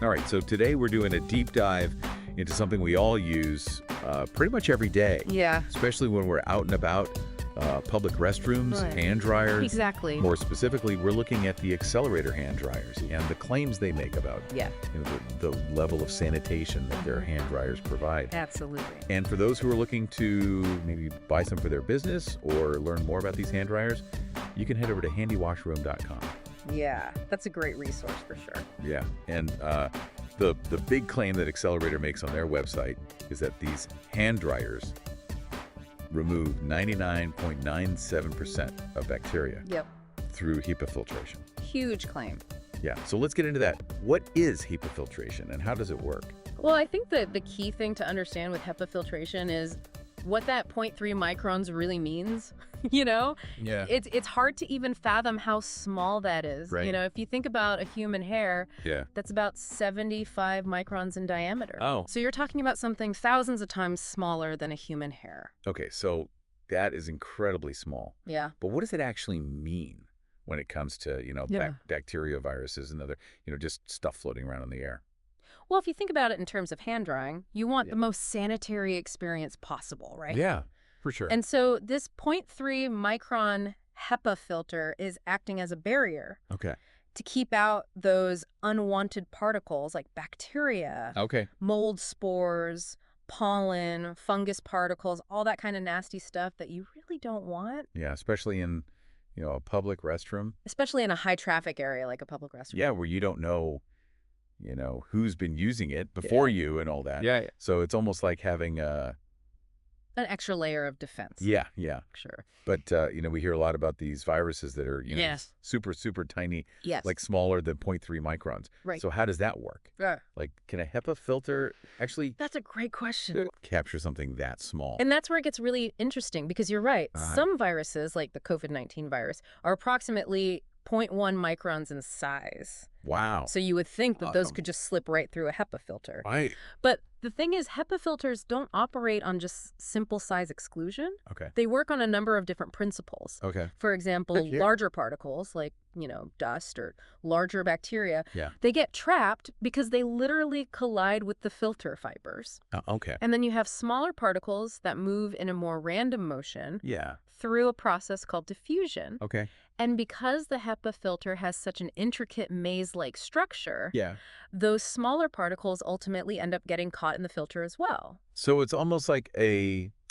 All right, so today we're doing a deep dive into something we all use pretty much every day. Yeah. Especially when we're out and about, public restrooms, Right. hand dryers. Exactly. More specifically, we're looking at the Xlerator hand dryers and the claims they make about the level of sanitation that their hand dryers provide. Absolutely. And for those who are looking to maybe buy some for their business or learn more about these hand dryers, you can head over to handywashroom.com. Yeah, that's a great resource for sure. Yeah, and the big claim that Xlerator makes on their website is that these hand dryers remove 99.97% of bacteria Yep. through HEPA filtration. Huge claim. Yeah, so let's get into that. What is HEPA filtration and how does it work? Well, I think that the key thing to understand with HEPA filtration is what that 0.3 microns really means. You know, Yeah. it's hard to even fathom how small that is. Right. You know, if you think about a human hair, Yeah. that's about 75 microns in diameter. Oh. So you're talking about something thousands of times smaller than a human hair. Okay, so that is incredibly small. Yeah. But what does it actually mean when it comes to, Yeah. bacteria, viruses, and other, just stuff floating around in the air? Well, if you think about it in terms of hand drying, you want the most sanitary experience possible, right? Yeah, for sure. And so this 0.3 micron HEPA filter is acting as a barrier Okay. to keep out those unwanted particles like bacteria, Okay. mold spores, pollen, fungus particles, all that kind of nasty stuff that you really don't want, Yeah, especially in, a public restroom. especially in a high traffic area like a public restroom. Yeah, where you don't know, who's been using it before you and all that. Yeah. So it's almost like having An extra layer of defense. yeah. Sure. But, we hear a lot about these viruses that are, Yes. super, super tiny, Yes. like smaller than 0.3 microns. Right. So how does that work? Yeah. Like, can a HEPA filter actually That's a great question. capture something that small? And that's where it gets really interesting because you're right. Uh-huh. Some viruses, like the COVID-19 virus, are approximately 0.1 microns in size. Wow. So you would think that those Awesome. could just slip right through a HEPA filter. Right. But the thing is, HEPA filters don't operate on just simple size exclusion. Okay. They work on a number of different principles. Okay. For example, Yeah. larger particles like, dust or larger bacteria, Yeah. they get trapped because they literally collide with the filter fibers. Okay. And then you have smaller particles that move in a more random motion Yeah. through a process called diffusion. Okay. And because the HEPA filter has such an intricate maze-like structure, Yeah. those smaller particles ultimately end up getting caught in the filter as well. So it's almost like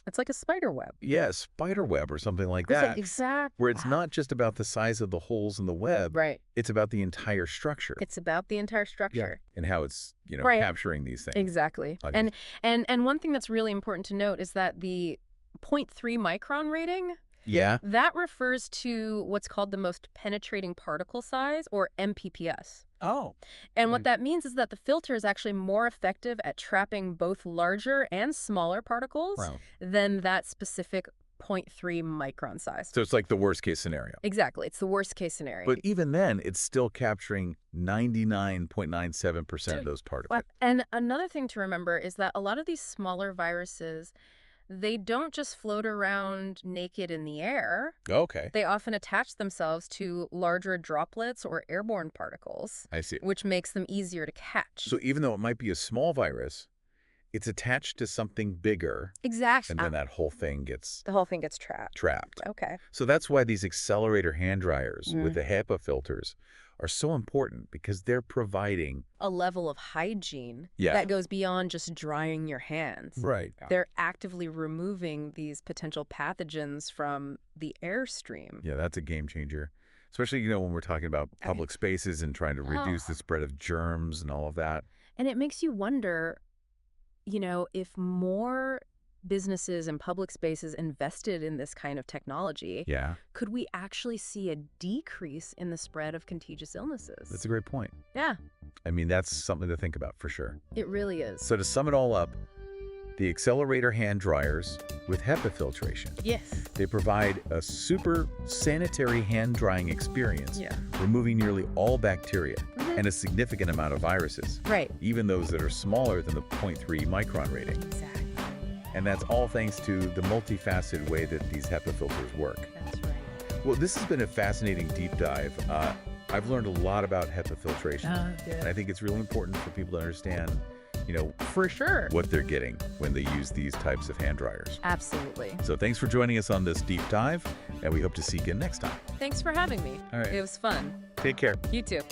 It's like a spider web. spider web or something like that. Exactly. Where it's not just about the size of the holes in the web. Right. It's about the entire structure. It's about the entire structure. And how it's, Right. capturing these things. Exactly. Okay. And one thing that's really important to note is that the 0.3 micron rating, Yeah. that refers to what's called the most penetrating particle size, or MPPS. Oh. And what that means is that the filter is actually more effective at trapping both larger and smaller particles Wow. than that specific 0.3 micron size. So it's like the worst case scenario. Exactly. It's the worst case scenario. But even then, it's still capturing 99.97% of those particles. And another thing to remember is that a lot of these smaller viruses, they don't just float around naked in the air. Okay. They often attach themselves to larger droplets or airborne particles, I see. which makes them easier to catch. So even though it might be a small virus, it's attached to something bigger, Exactly. and then that whole thing gets The whole thing gets trapped. trapped. Okay. So that's why these Xlerator hand dryers with the HEPA filters are so important, because they're providing A level of hygiene Yeah. that goes beyond just drying your hands. right. They're actively removing these potential pathogens from the airstream. Yeah, that's a game changer. Especially, when we're talking about public spaces and trying to reduce the spread of germs and all of that. And it makes you wonder, if more businesses and public spaces invested in this kind of technology, Yeah, could we actually see a decrease in the spread of contagious illnesses? that's a great point. Yeah, I mean, that's something to think about for sure. it really is. So to sum it all up, the Xlerator hand dryers with HEPA filtration, Yes. they provide a super sanitary hand drying experience, Yeah. removing nearly all bacteria and a significant amount of viruses, Right. even those that are smaller than the 0.3 micron rating. Exactly. And that's all thanks to the multifaceted way that these HEPA filters work. That's right. Well, this has been a fascinating deep dive. I've learned a lot about HEPA filtration. Good. And I think it's really important for people to understand, For sure. what they're getting when they use these types of hand dryers. Absolutely. So thanks for joining us on this deep dive, and we hope to see you again next time. Thanks for having me. All right. It was fun. Take care. You too.